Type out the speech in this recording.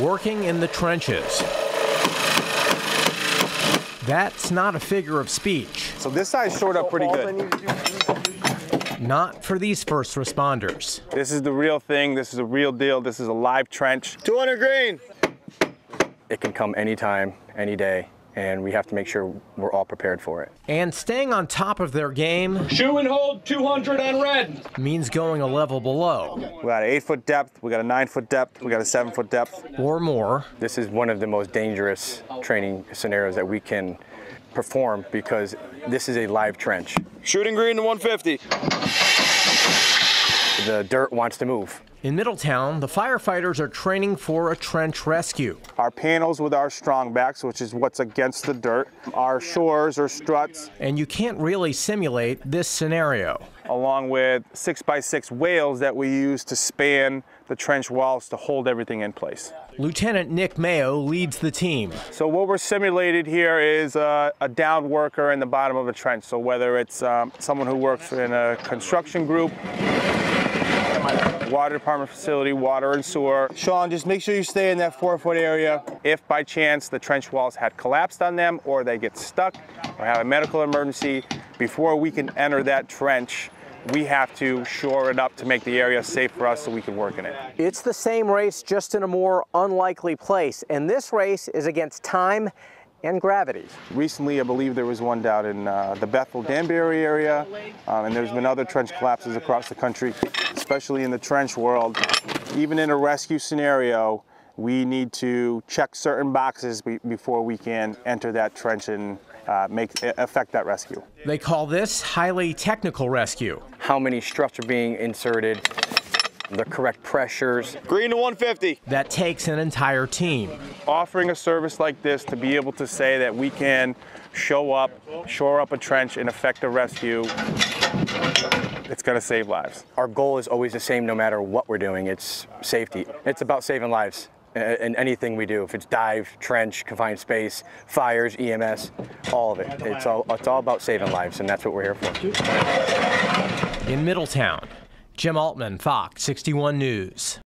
working in the trenches. That's not a figure of speech. So this side's shored up pretty good. Not for these first responders. This is the real thing. This is a real deal. This is a live trench. 200 green. It can come anytime, any day, and we have to make sure we're all prepared for it. And staying on top of their game. Shoe and hold 200 on red. Means going a level below. We got an 8-foot depth, we got a 9-foot depth, we got a 7-foot depth. Or more. This is one of the most dangerous training scenarios that we can perform because this is a live trench. Shooting green to 150. The dirt wants to move. In Middletown, the firefighters are training for a trench rescue. Our panels with our strong backs, which is what's against the dirt, our shores or struts. And you can't really simulate this scenario. Along with 6x6 whales that we use to span the trench walls to hold everything in place. Lieutenant Nick Mayo leads the team. So what we're simulated here is a downed worker in the bottom of a trench. So whether it's someone who works in a construction group, water department facility, water and sewer. Sean, just make sure you stay in that 4-foot area. If by chance the trench walls had collapsed on them or they get stuck or have a medical emergency, before we can enter that trench, we have to shore it up to make the area safe for us so we can work in it. It's the same race, just in a more unlikely place. And this race is against time and gravity. Recently, I believe there was one down in the Bethel-Danbury area, and there's been other trench collapses across the country, especially in the trench world. Even in a rescue scenario, we need to check certain boxes before we can enter that trench and affect that rescue. They call this highly technical rescue. How many struts are being inserted, the correct pressures. Green to 150. That takes an entire team. Offering a service like this to be able to say that we can show up, shore up a trench and effect a rescue, it's going to save lives. Our goal is always the same no matter what we're doing. It's safety. It's about saving lives in anything we do. If it's dive, trench, confined space, fires, EMS, all of it. It's all about saving lives, and that's what we're here for. In Middletown, Jim Altman, Fox 61 News.